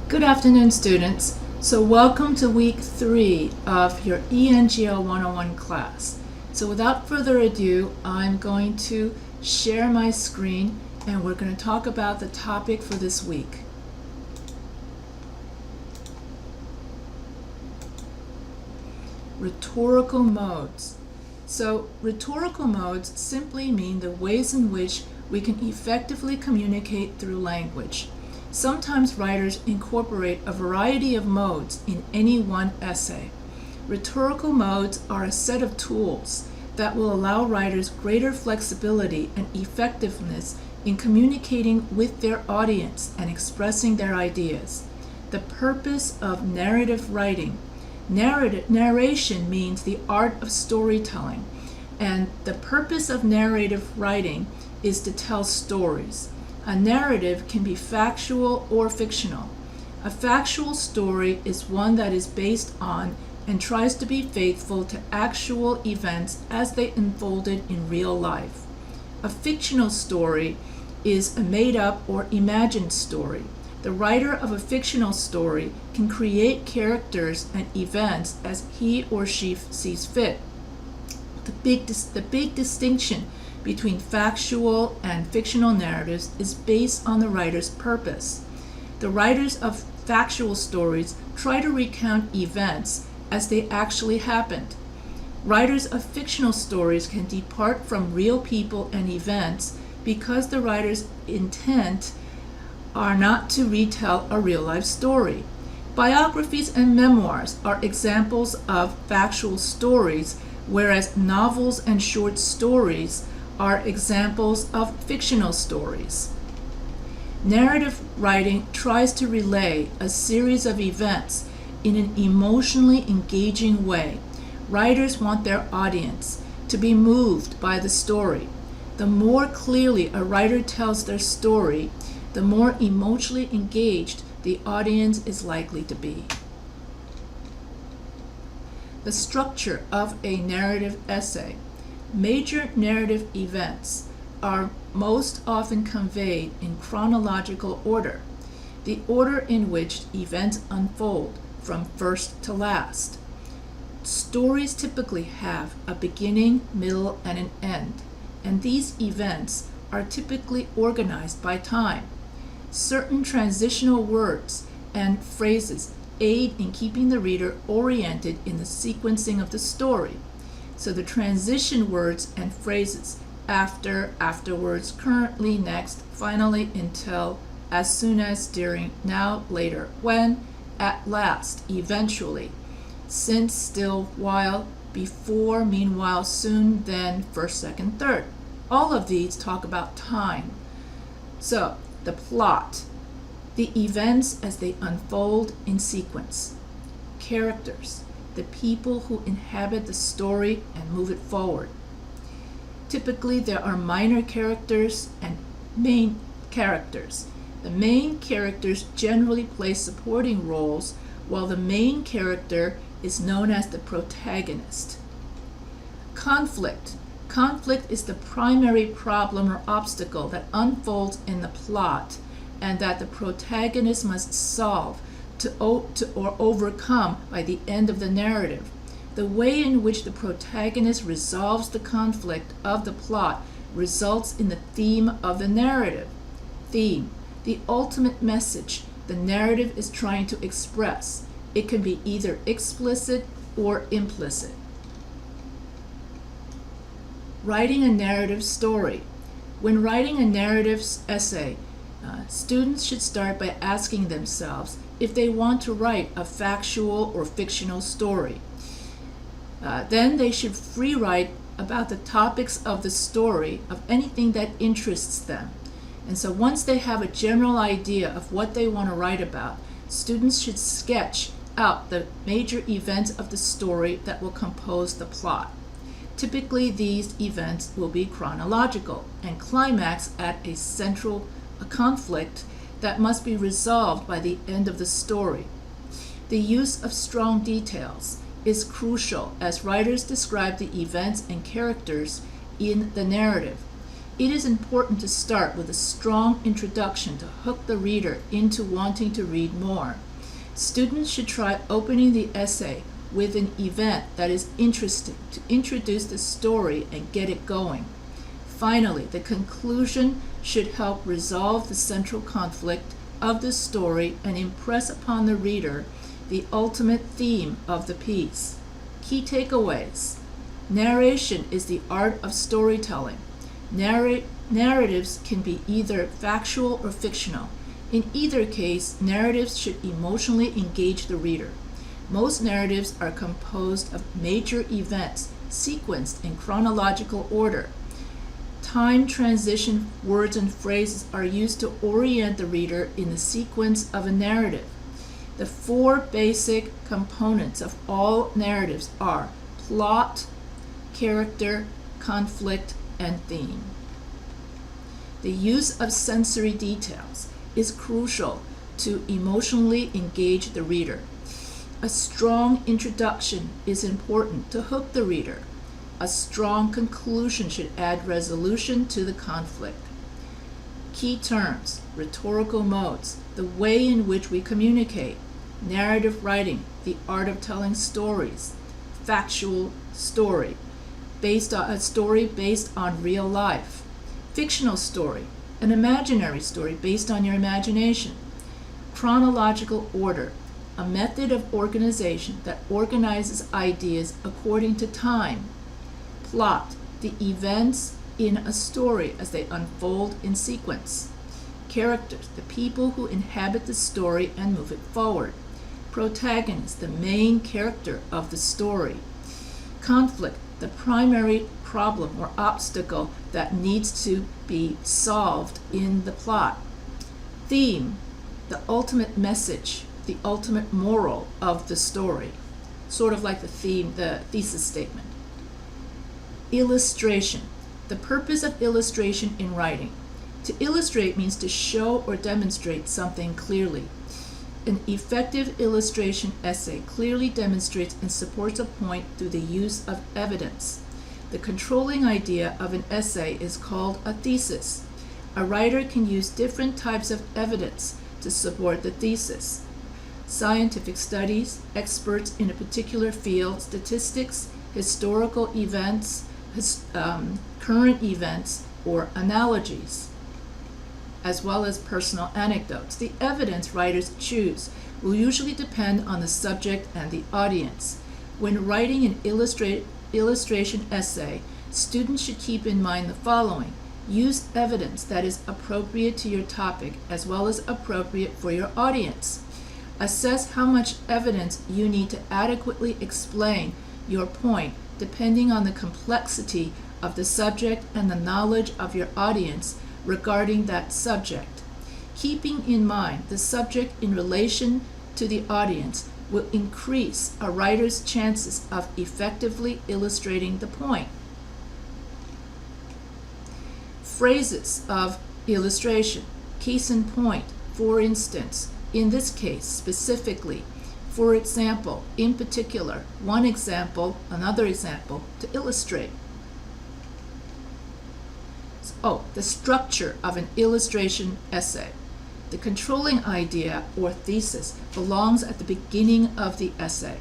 Good afternoon, students. So welcome to week 3 of your ENGL 101 class. So without further ado, I'm going to share my screen and we're going to talk about the topic for this week. Rhetorical modes. So rhetorical modes simply mean the ways in which we can effectively communicate through language. Sometimes writers incorporate a variety of modes in any one essay. Rhetorical modes are a set of tools that will allow writers greater flexibility and effectiveness in communicating with their audience and expressing their ideas. The purpose of narrative writing. Narration means the art of storytelling, and the purpose of narrative writing is to tell stories. A narrative can be factual or fictional. A factual story is one that is based on and tries to be faithful to actual events as they unfolded in real life. A fictional story is a made-up or imagined story. The writer of a fictional story can create characters and events as he or she sees fit. The big distinction between factual and fictional narratives is based on the writer's purpose. The writers of factual stories try to recount events as they actually happened. Writers of fictional stories can depart from real people and events because the writer's intent are not to retell a real-life story. Biographies and memoirs are examples of factual stories, whereas novels and short stories are examples of fictional stories. Narrative writing tries to relay a series of events in an emotionally engaging way. Writers want their audience to be moved by the story. The more clearly a writer tells their story, the more emotionally engaged the audience is likely to be. The structure of a narrative essay. Major narrative events are most often conveyed in chronological order, the order in which events unfold from first to last. Stories typically have a beginning, middle, and an end, and these events are typically organized by time. Certain transitional words and phrases aid in keeping the reader oriented in the sequencing of the story. So the transition words and phrases after, afterwards, currently, next, finally, until, as soon as, during, now, later, when, at last, eventually, since, still, while, before, meanwhile, soon, then, first, second, third. All of these talk about time. So the plot, the events as they unfold in sequence. Characters, the people who inhabit the story and move it forward. Typically, there are minor characters and main characters. The main characters generally play supporting roles, while the main character is known as the protagonist. Conflict. Conflict is the primary problem or obstacle that unfolds in the plot and that the protagonist must solve or overcome by the end of the narrative. The way in which the protagonist resolves the conflict of the plot results in the theme of the narrative. Theme, the ultimate message the narrative is trying to express. It can be either explicit or implicit. Writing a narrative story. When writing a narrative essay, students should start by asking themselves if they want to write a factual or fictional story. Then they should free write about the topics of the story, of anything that interests them. And so once they have a general idea of what they want to write about, students should sketch out the major events of the story that will compose the plot. Typically, these events will be chronological and climax at a central conflict that must be resolved by the end of the story. The use of strong details is crucial as writers describe the events and characters in the narrative. It is important to start with a strong introduction to hook the reader into wanting to read more. Students should try opening the essay with an event that is interesting to introduce the story and get it going. Finally, the conclusion should help resolve the central conflict of the story and impress upon the reader the ultimate theme of the piece. Key takeaways. Narration is the art of storytelling. Narratives can be either factual or fictional. In either case, narratives should emotionally engage the reader. Most narratives are composed of major events sequenced in chronological order. Time transition words and phrases are used to orient the reader in the sequence of a narrative. The four basic components of all narratives are plot, character, conflict, and theme. The use of sensory details is crucial to emotionally engage the reader. A strong introduction is important to hook the reader. A strong conclusion should add resolution to the conflict. Key terms, rhetorical modes, the way in which we communicate, narrative writing, the art of telling stories, factual story, based on a story based on real life, fictional story, an imaginary story based on your imagination, chronological order, a method of organization that organizes ideas according to time, plot, the events in a story as they unfold in sequence, characters, the people who inhabit the story and move it forward, protagonist, the main character of the story, conflict, the primary problem or obstacle that needs to be solved in the plot, theme, the ultimate message, the ultimate moral of the story, sort of like the theme, the thesis statement. Illustration, the purpose of illustration in writing. To illustrate means to show or demonstrate something clearly. An effective illustration essay clearly demonstrates and supports a point through the use of evidence. The controlling idea of an essay is called a thesis. A writer can use different types of evidence to support the thesis. Scientific studies, experts in a particular field, statistics, historical events, current events, or analogies, as well as personal anecdotes. The evidence writers choose will usually depend on the subject and the audience. When writing an illustration essay, students should keep in mind the following. Use evidence that is appropriate to your topic as well as appropriate for your audience. Assess how much evidence you need to adequately explain your point depending on the complexity of the subject and the knowledge of your audience regarding that subject. Keeping in mind the subject in relation to the audience will increase a writer's chances of effectively illustrating the point. Phrases of illustration. Case in point, for instance, in this case specifically, for example, in particular, one example, another example, to illustrate. The structure of an illustration essay. The controlling idea or thesis belongs at the beginning of the essay.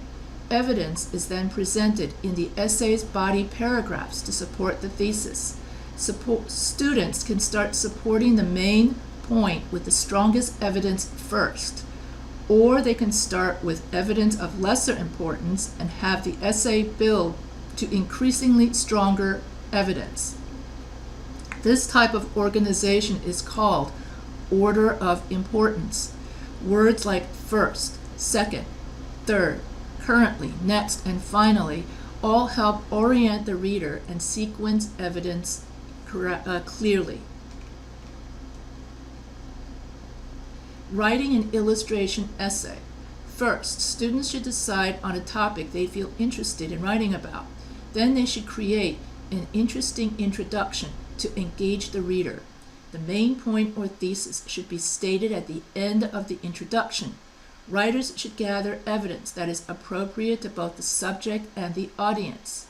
Evidence is then presented in the essay's body paragraphs to support the thesis. Students can start supporting the main point with the strongest evidence first, or they can start with evidence of lesser importance and have the essay build to increasingly stronger evidence. This type of organization is called order of importance. Words like first, second, third, currently, next, and finally all help orient the reader and sequence evidence clearly. Writing an illustration essay. First, students should decide on a topic they feel interested in writing about. Then they should create an interesting introduction to engage the reader. The main point or thesis should be stated at the end of the introduction. Writers should gather evidence that is appropriate to both the subject and the audience.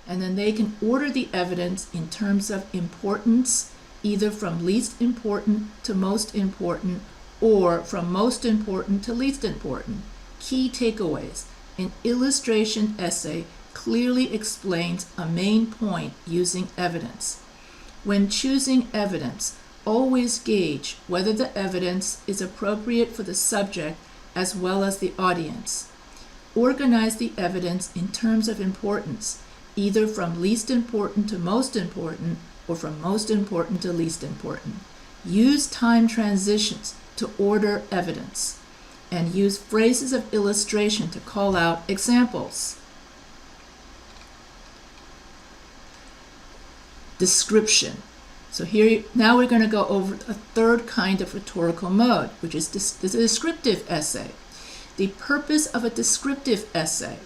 and then they can order the evidence in terms of importance, either from least important to most important, or from most important to least important. Key takeaways. An illustration essay clearly explains a main point using evidence. When choosing evidence, always gauge whether the evidence is appropriate for the subject as well as the audience. Organize the evidence in terms of importance, either from least important to most important or from most important to least important. Use time transitions to order evidence, and use phrases of illustration to call out examples. Description. So here, now we're going to go over a third kind of rhetorical mode, which is the descriptive essay. The purpose of a descriptive essay.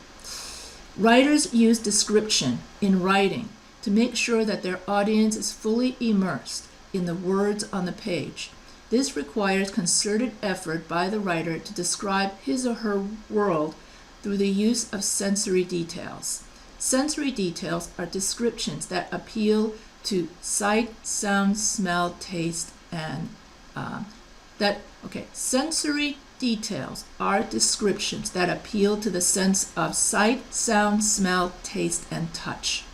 Writers use description in writing to make sure that their audience is fully immersed in the words on the page. This requires concerted effort by the writer to describe his or her world through the use of sensory details. Sensory details are descriptions that appeal to sight, sound, smell, taste, and sensory details are descriptions that appeal to the sense of sight, sound, smell, taste, and touch.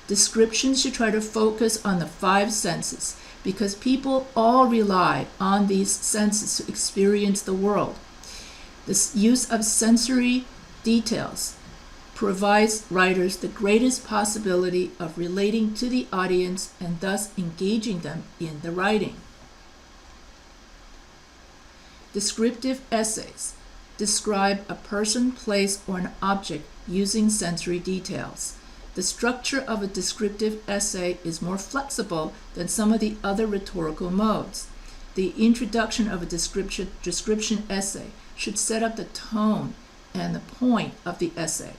Descriptions should try to focus on the 5 senses because people all rely on these senses to experience the world. This use of sensory details provides writers the greatest possibility of relating to the audience and thus engaging them in the writing. Descriptive essays describe a person, place, or an object using sensory details. The structure of a descriptive essay is more flexible than some of the other rhetorical modes. The introduction of a description essay should set up the tone and the point of the essay.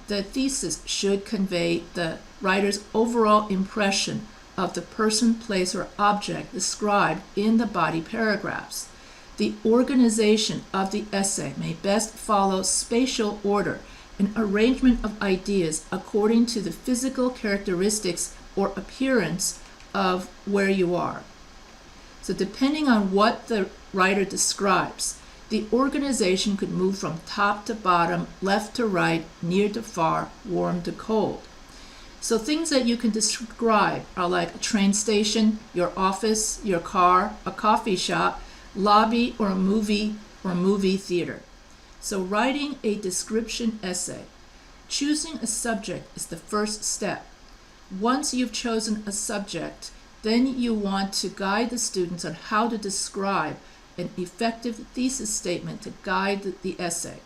The thesis should convey the writer's overall impression of the person, place, or object described in the body paragraphs. The organization of the essay may best follow spatial order, an arrangement of ideas according to the physical characteristics or appearance of where you are. So depending on what the writer describes, the organization could move from top to bottom, left to right, near to far, warm to cold. So things that you can describe are like a train station, your office, your car, a coffee shop, lobby, or a movie theater. So writing a description essay. Choosing a subject is the first step. Once you've chosen a subject, then you want to guide the students on how to describe an effective thesis statement to guide the essay.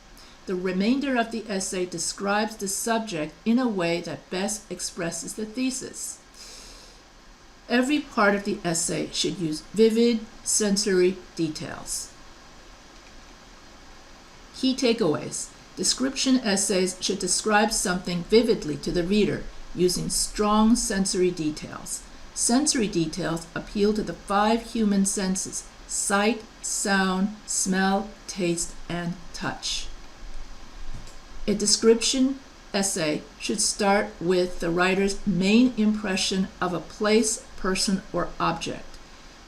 The remainder of the essay describes the subject in a way that best expresses the thesis. Every part of the essay should use vivid sensory details. Key takeaways. Description essays should describe something vividly to the reader using strong sensory details. Sensory details appeal to the 5 human senses: sight, sound, smell, taste, and touch. A description essay should start with the writer's main impression of a place, person, or object.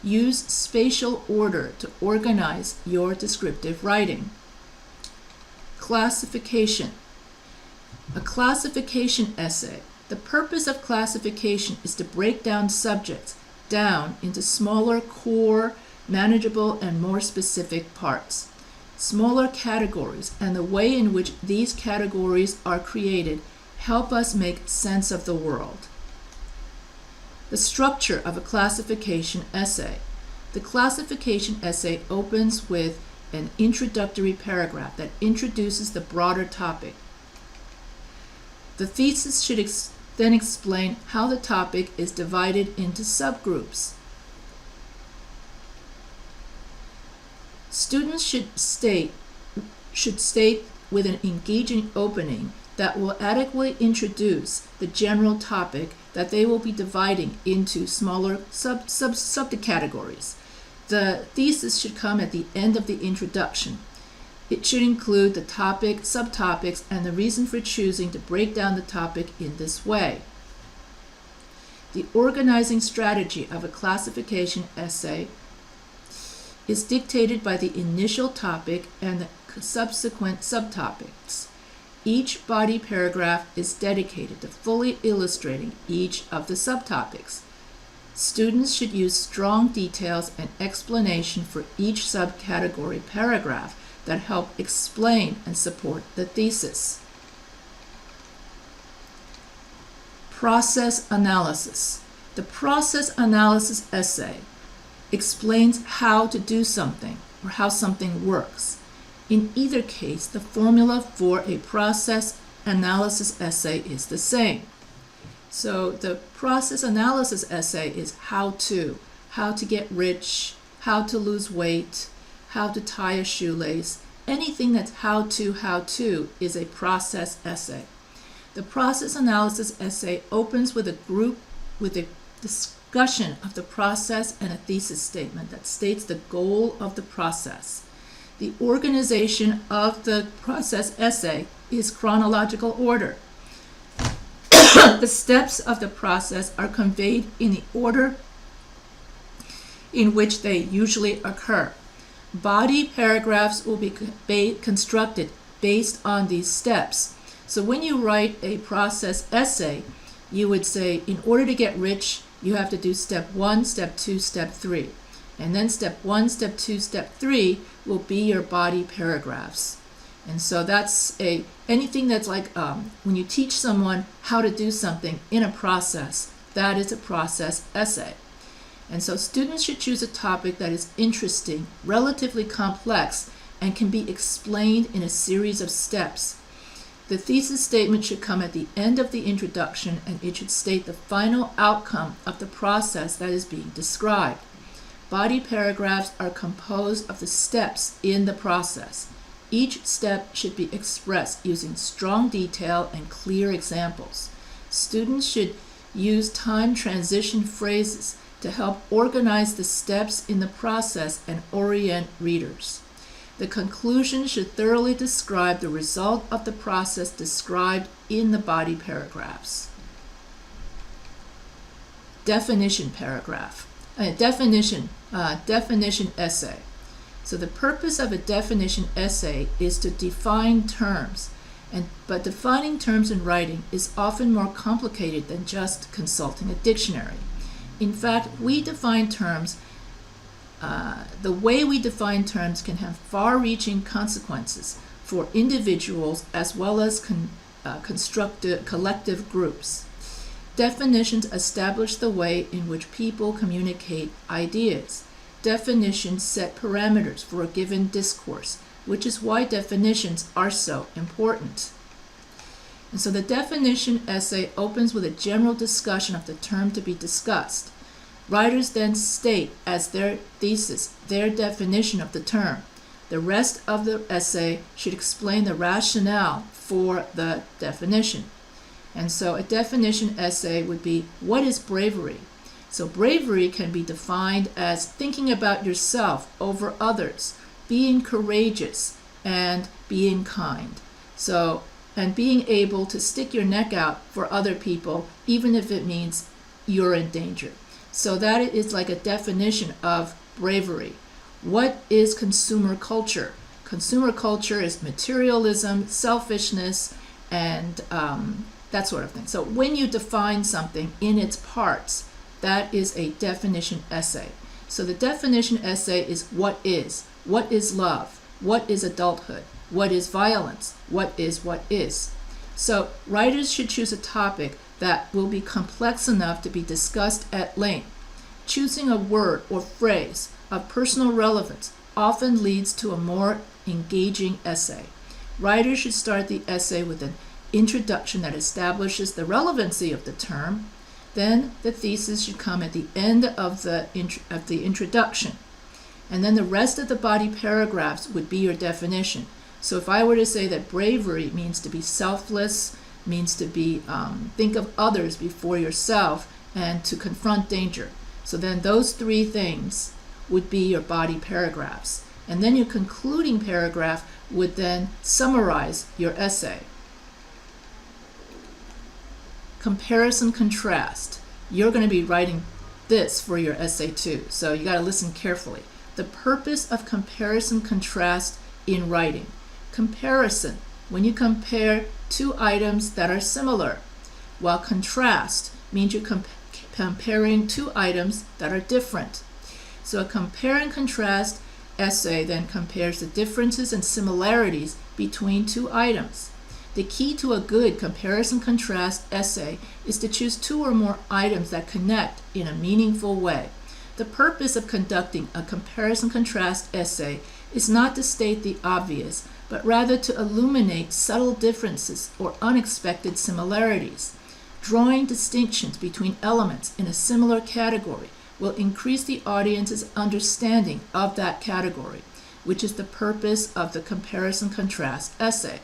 Use spatial order to organize your descriptive writing. Classification. A classification essay. The purpose of classification is to break down subjects down into smaller core, manageable, and more specific parts. Smaller categories and the way in which these categories are created help us make sense of the world. The structure of a classification essay. The classification essay opens with an introductory paragraph that introduces the broader topic. The thesis should then explain how the topic is divided into subgroups. Students should state with an engaging opening that will adequately introduce the general topic that they will be dividing into smaller subcategories. The thesis should come at the end of the introduction. It should include the topic, subtopics, and the reason for choosing to break down the topic in this way. The organizing strategy of a classification essay is dictated by the initial topic and the subsequent subtopics. Each body paragraph is dedicated to fully illustrating each of the subtopics. Students should use strong details and explanation for each subcategory paragraph that help explain and support the thesis. Process analysis. The process analysis essay explains how to do something or how something works. In either case, the formula for a process analysis essay is the same. So the process analysis essay is how to get rich, how to lose weight, how to tie a shoelace. Anything that's how to is a process essay. The process analysis essay opens with a discussion of the process and a thesis statement that states the goal of the process. The organization of the process essay is chronological order. The steps of the process are conveyed in the order in which they usually occur. Body paragraphs will be constructed based on these steps. So when you write a process essay, you would say, in order to get rich, you have to do step 1, step 2, step 3. And then step 1, step 2, step 3 will be your body paragraphs. And so that's anything that's like when you teach someone how to do something in a process, that is a process essay. And so students should choose a topic that is interesting, relatively complex, and can be explained in a series of steps. The thesis statement should come at the end of the introduction, and it should state the final outcome of the process that is being described. Body paragraphs are composed of the steps in the process. Each step should be expressed using strong detail and clear examples. Students should use time transition phrases to help organize the steps in the process and orient readers. The conclusion should thoroughly describe the result of the process described in the body paragraphs. Definition paragraph. Definition essay. So the purpose of a definition essay is to define terms, but defining terms in writing is often more complicated than just consulting a dictionary. In fact, the way we define terms can have far-reaching consequences for individuals as well as collective groups. Definitions establish the way in which people communicate ideas. Definitions set parameters for a given discourse, which is why definitions are so important. And so the definition essay opens with a general discussion of the term to be discussed. Writers then state as their thesis their definition of the term. The rest of the essay should explain the rationale for the definition. And so a definition essay would be, what is bravery? So bravery can be defined as thinking about yourself over others, being courageous, and being kind. And being able to stick your neck out for other people, even if it means you're in danger. So that is like a definition of bravery. What is consumer culture? Consumer culture is materialism, selfishness, and that sort of thing. So when you define something in its parts, that is a definition essay. So the definition essay is what is love, what is adulthood, what is violence, what is. So writers should choose a topic that will be complex enough to be discussed at length. Choosing a word or phrase of personal relevance often leads to a more engaging essay. Writers should start the essay with an introduction that establishes the relevancy of the term. Then the thesis should come at the end of the introduction. And then the rest of the body paragraphs would be your definition. So if I were to say that bravery means to be selfless, means to be think of others before yourself, and to confront danger. So then those three things would be your body paragraphs. And then your concluding paragraph would then summarize your essay. Comparison contrast. you're going to be writing this for your essay too. So you got to listen carefully. The purpose of comparison contrast in writing. Comparison, when you compare two items that are similar, while contrast means you're comparing two items that are different. So a compare and contrast essay then compares the differences and similarities between two items. The key to a good comparison-contrast essay is to choose two or more items that connect in a meaningful way. The purpose of conducting a comparison-contrast essay is not to state the obvious, but rather to illuminate subtle differences or unexpected similarities. Drawing distinctions between elements in a similar category will increase the audience's understanding of that category, which is the purpose of the comparison-contrast essay.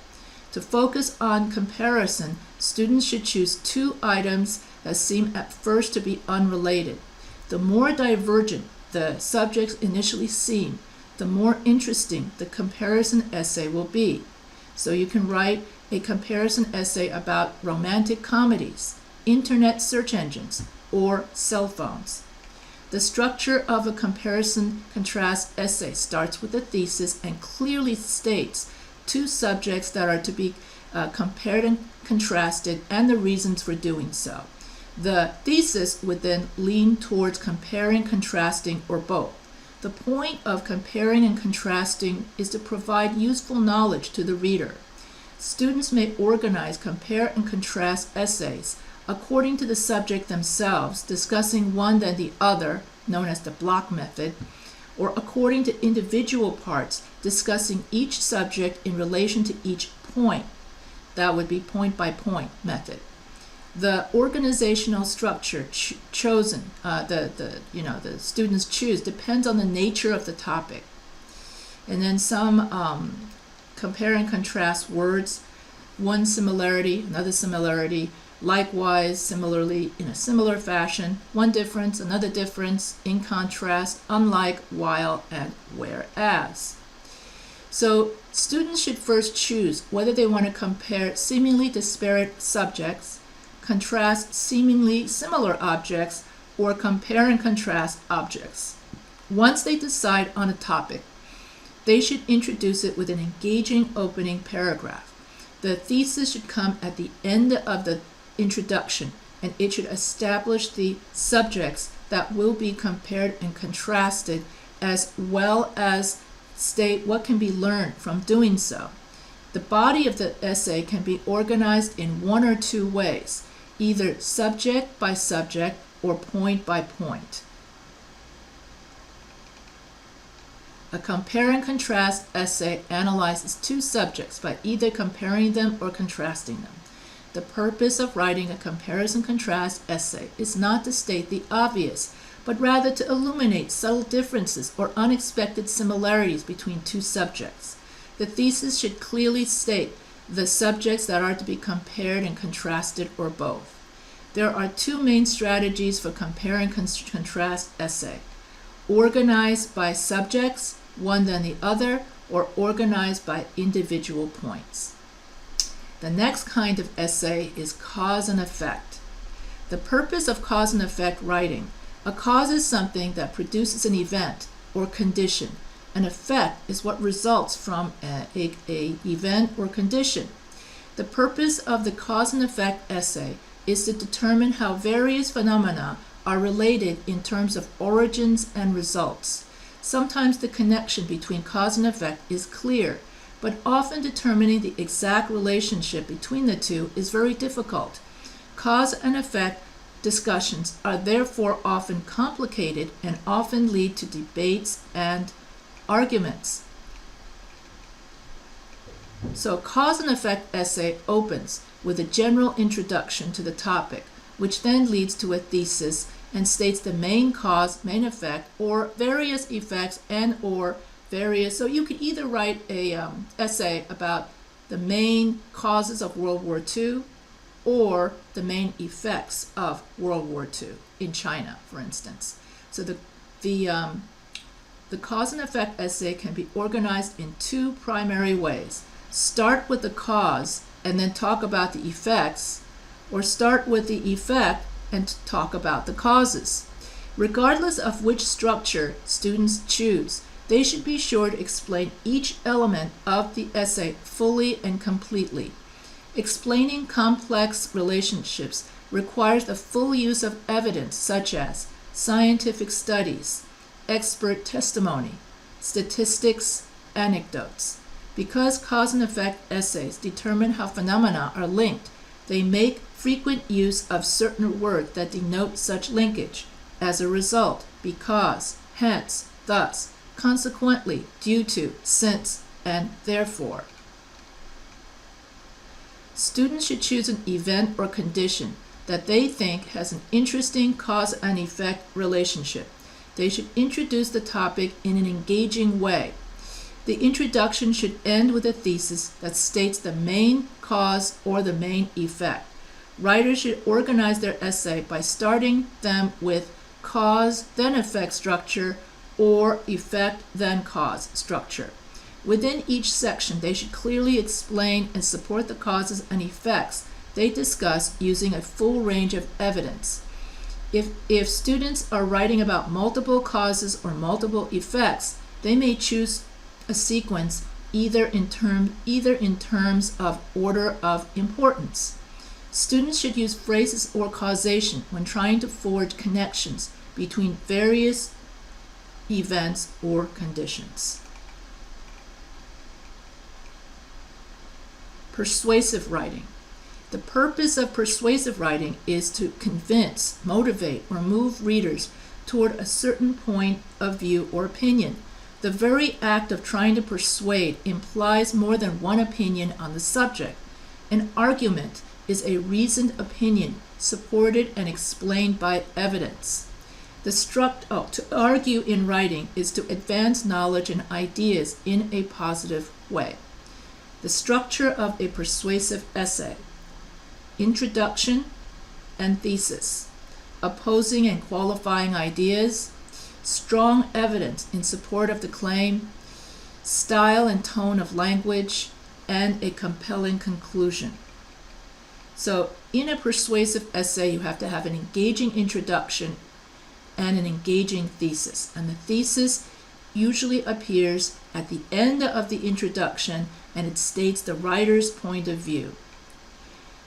To focus on comparison, students should choose two items that seem at first to be unrelated. The more divergent the subjects initially seem, the more interesting the comparison essay will be. So you can write a comparison essay about romantic comedies, internet search engines, or cell phones. The structure of a comparison-contrast essay starts with a thesis and clearly states two subjects that are to be compared and contrasted and the reasons for doing so. The thesis would then lean towards comparing, contrasting, or both. The point of comparing and contrasting is to provide useful knowledge to the reader. Students may organize compare and contrast essays according to the subject themselves, discussing one then the other, known as the block method, or according to individual parts, discussing each subject in relation to each point. That would be point-by-point method. The organizational structure chosen, the students choose, depends on the nature of the topic. And then some compare and contrast words, one similarity, another similarity, likewise, similarly, in a similar fashion, one difference, another difference, in contrast, unlike, while, and whereas. So students should first choose whether they want to compare seemingly disparate subjects, contrast seemingly similar objects, or compare and contrast objects. Once they decide on a topic, they should introduce it with an engaging opening paragraph. The thesis should come at the end of the introduction, and it should establish the subjects that will be compared and contrasted, as well as state what can be learned from doing so. The body of the essay can be organized in one or two ways, either subject by subject or point by point. A compare and contrast essay analyzes two subjects by either comparing them or contrasting them. The purpose of writing a comparison-contrast essay is not to state the obvious, but rather to illuminate subtle differences or unexpected similarities between two subjects. The thesis should clearly state the subjects that are to be compared and contrasted, or both. There are two main strategies for compare and contrast essay: organized by subjects, one then the other, or organized by individual points. The next kind of essay is cause and effect. The purpose of cause and effect writing: a cause is something that produces an event or condition. An effect is what results from an event or condition. The purpose of the cause and effect essay is to determine how various phenomena are related in terms of origins and results. Sometimes the connection between cause and effect is clear, but often determining the exact relationship between the two is very difficult. Cause and effect discussions are therefore often complicated and often lead to debates and arguments. So cause and effect essay opens with a general introduction to the topic, which then leads to a thesis and states the main cause, main effect, or various effects and or various. So you could either write a essay about the main causes of World War II or the main effects of World War II in China, for instance. So the cause and effect essay can be organized in two primary ways. Start with the cause and then talk about the effects, or start with the effect and talk about the causes. Regardless of which structure students choose, they should be sure to explain each element of the essay fully and completely. Explaining complex relationships requires the full use of evidence such as scientific studies, expert testimony, statistics, anecdotes. Because cause and effect essays determine how phenomena are linked, they make frequent use of certain words that denote such linkage. As a result, because, hence, thus, consequently, due to, since, and therefore. Students should choose an event or condition that they think has an interesting cause and effect relationship. They should introduce the topic in an engaging way. The introduction should end with a thesis that states the main cause or the main effect. Writers should organize their essay by starting them with cause, then effect structure, or effect, then cause structure. Within each section, they should clearly explain and support the causes and effects they discuss using a full range of evidence. If students are writing about multiple causes or multiple effects, they may choose a sequence either in terms of order of importance. Students should use phrases or causation when trying to forge connections between various events or conditions. Persuasive writing. The purpose of persuasive writing is to convince, motivate, or move readers toward a certain point of view or opinion. The very act of trying to persuade implies more than one opinion on the subject. An argument is a reasoned opinion supported and explained by evidence. To argue in writing is to advance knowledge and ideas in a positive way. The structure of a persuasive essay: introduction and thesis, opposing and qualifying ideas, strong evidence in support of the claim, style and tone of language, and a compelling conclusion. So in a persuasive essay, you have to have an engaging introduction and an engaging thesis. And the thesis usually appears at the end of the introduction, and it states the writer's point of view.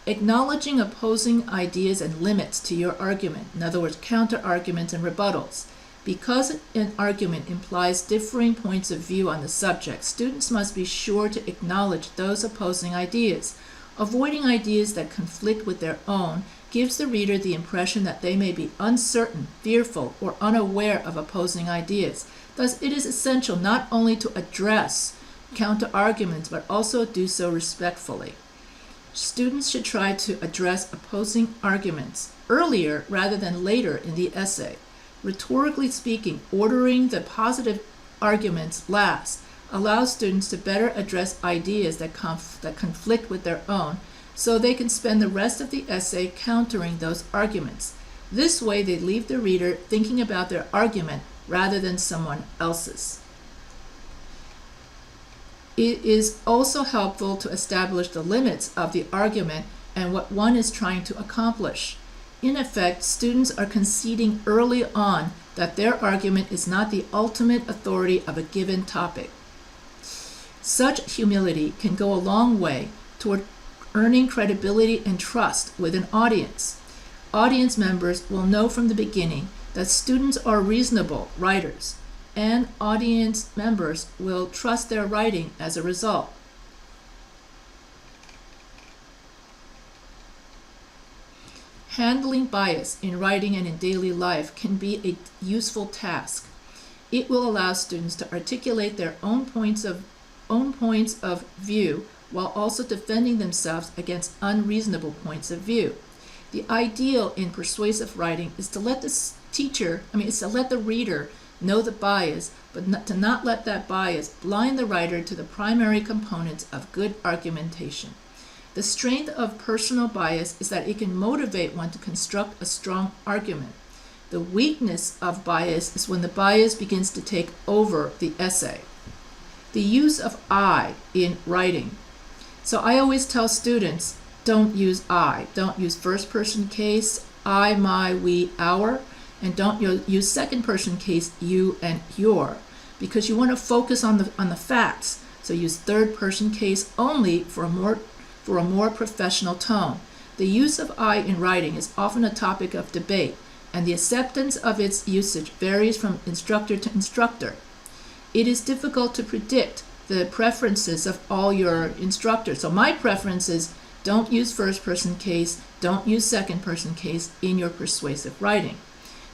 Acknowledging opposing ideas and limits to your argument, in other words, counter-arguments and rebuttals. Because an argument implies differing points of view on the subject, students must be sure to acknowledge those opposing ideas. Avoiding ideas that conflict with their own gives the reader the impression that they may be uncertain, fearful, or unaware of opposing ideas. Thus, it is essential not only to address counter-arguments, but also do so respectfully. Students should try to address opposing arguments earlier rather than later in the essay. Rhetorically speaking, ordering the positive arguments last allows students to better address ideas that conflict with their own, so they can spend the rest of the essay countering those arguments. This way, they leave the reader thinking about their argument rather than someone else's. It is also helpful to establish the limits of the argument and what one is trying to accomplish. In effect, students are conceding early on that their argument is not the ultimate authority of a given topic. Such humility can go a long way toward earning credibility and trust with an audience. Audience members will know from the beginning that students are reasonable writers, and audience members will trust their writing as a result. Handling bias in writing and in daily life can be a useful task. It will allow students to articulate their own points of view while also defending themselves against unreasonable points of view. The ideal in persuasive writing is to let the reader know the bias, but to not let that bias blind the writer to the primary components of good argumentation. The strength of personal bias is that it can motivate one to construct a strong argument. The weakness of bias is when the bias begins to take over the essay. The use of I in writing. So I always tell students, don't use I. Don't use first person case I, my, we, our, and don't use second person case you and your, because you want to focus on the facts. So use third person case only for a more professional tone. The use of I in writing is often a topic of debate, and the acceptance of its usage varies from instructor to instructor. It is difficult to predict the preferences of all your instructors. So my preference is don't use first person case, don't use second person case in your persuasive writing.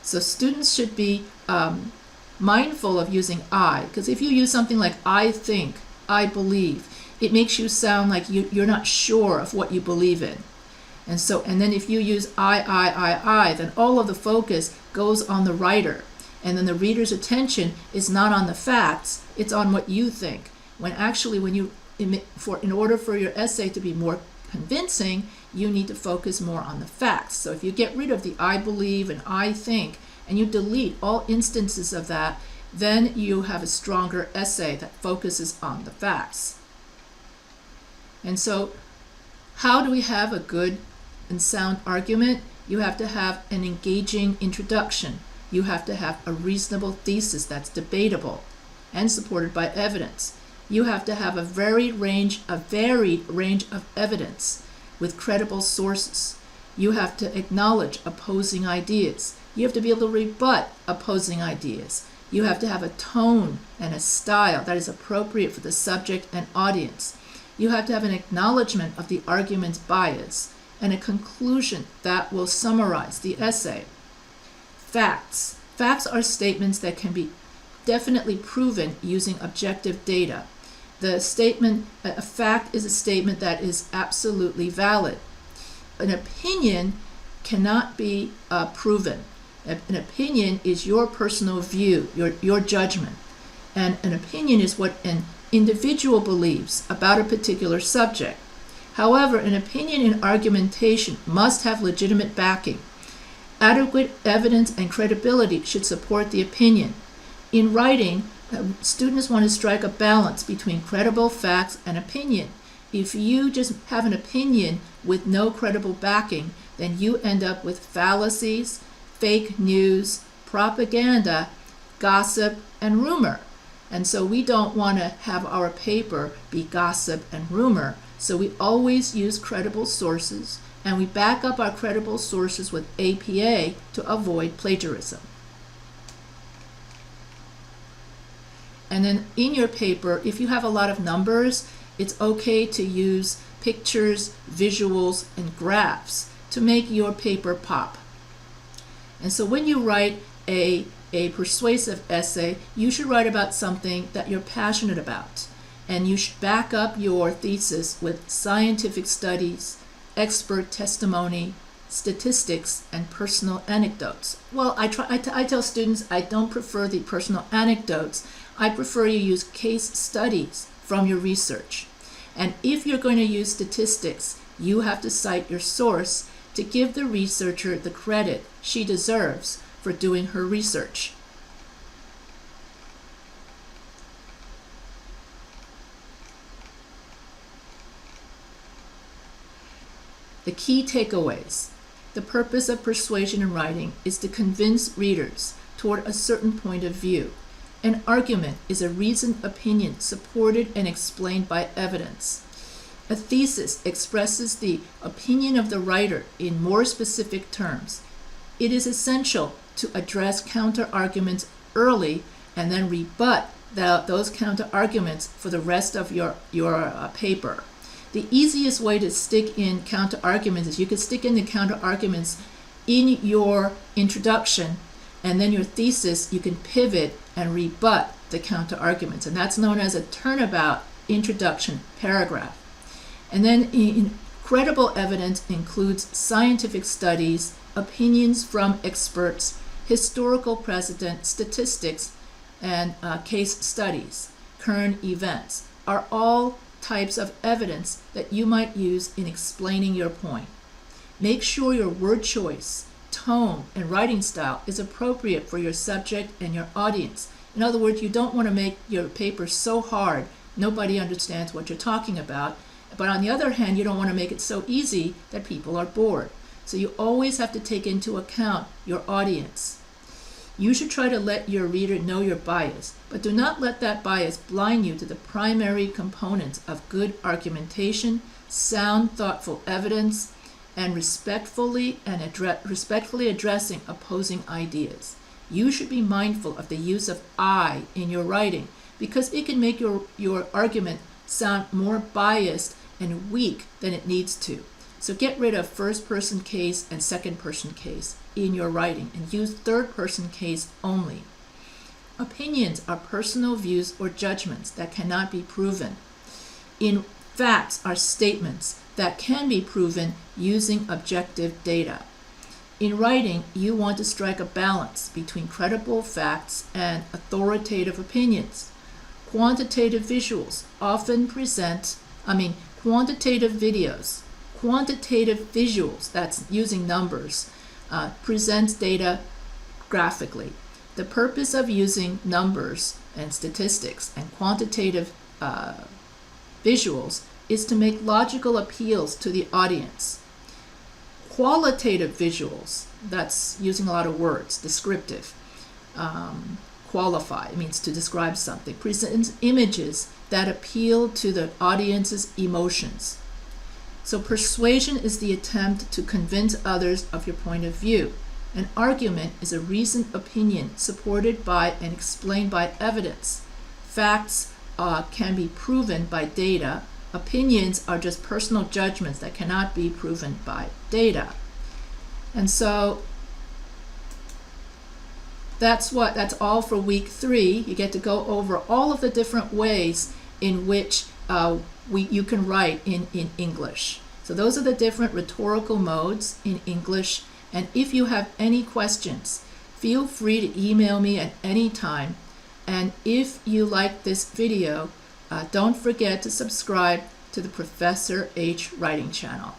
So students should be mindful of using I, because if you use something like I think, I believe, it makes you sound like you're not sure of what you believe in. And then if you use I, then all of the focus goes on the writer. And then the reader's attention is not on the facts, it's on what you think. When actually, in order for your essay to be more convincing, you need to focus more on the facts. So if you get rid of the I believe and I think, and you delete all instances of that, then you have a stronger essay that focuses on the facts. And so, how do we have a good and sound argument? You have to have an engaging introduction. You have to have a reasonable thesis that's debatable and supported by evidence. You have to have a varied range of evidence with credible sources. You have to acknowledge opposing ideas. You have to be able to rebut opposing ideas. You have to have a tone and a style that is appropriate for the subject and audience. You have to have an acknowledgement of the argument's bias and a conclusion that will summarize the essay. Facts. Facts are statements that can be definitely proven using objective data. A fact is a statement that is absolutely valid. An opinion cannot be proven. An opinion is your personal view, your judgment. And an opinion is what an individual believes about a particular subject. However, an opinion in argumentation must have legitimate backing. Adequate evidence and credibility should support the opinion. In writing, students want to strike a balance between credible facts and opinion. If you just have an opinion with no credible backing, then you end up with fallacies, fake news, propaganda, gossip, and rumor. And so we don't want to have our paper be gossip and rumor. So we always use credible sources, and we back up our credible sources with APA to avoid plagiarism. And then in your paper, if you have a lot of numbers, it's okay to use pictures, visuals, and graphs to make your paper pop. And so when you write a persuasive essay, you should write about something that you're passionate about. And you should back up your thesis with scientific studies, expert testimony, statistics, and personal anecdotes. Well, I tell students I don't prefer the personal anecdotes. I prefer you use case studies from your research. And if you're going to use statistics, you have to cite your source to give the researcher the credit she deserves for doing her research. The key takeaways. The purpose of persuasion in writing is to convince readers toward a certain point of view. An argument is a reasoned opinion supported and explained by evidence. A thesis expresses the opinion of the writer in more specific terms. It is essential to address counter-arguments early and then rebut those counter-arguments for the rest of your paper. The easiest way to stick in counter-arguments is you could stick in the counter-arguments in your introduction, and then your thesis you can pivot and rebut the counter-arguments, and that's known as a turnabout introduction paragraph. And then credible evidence includes scientific studies, opinions from experts, historical precedent, statistics, and case studies. Current events are all types of evidence that you might use in explaining your point. Make sure your word choice, tone, and writing style is appropriate for your subject and your audience. In other words, you don't want to make your paper so hard nobody understands what you're talking about, but on the other hand, you don't want to make it so easy that people are bored. So you always have to take into account your audience. You should try to let your reader know your bias, but do not let that bias blind you to the primary components of good argumentation, sound, thoughtful evidence, and respectfully addressing opposing ideas. You should be mindful of the use of I in your writing because it can make your argument sound more biased and weak than it needs to. So get rid of first-person case and second-person case in your writing and use third-person case only. Opinions are personal views or judgments that cannot be proven. Facts are statements that can be proven using objective data. In writing, you want to strike a balance between credible facts and authoritative opinions. Quantitative visuals often quantitative visuals, that's using numbers, presents data graphically. The purpose of using numbers and statistics and quantitative visuals is to make logical appeals to the audience. Qualitative visuals, that's using a lot of words, descriptive, qualify, it means to describe something, presents images that appeal to the audience's emotions. So persuasion is the attempt to convince others of your point of view. An argument is a reasoned opinion supported by and explained by evidence. Facts can be proven by data. Opinions are just personal judgments that cannot be proven by data. And so that's all for week 3. You get to go over all of the different ways in which you can write in English. So those are the different rhetorical modes in English. And if you have any questions, feel free to email me at any time. And if you like this video, don't forget to subscribe to the Professor H Writing channel.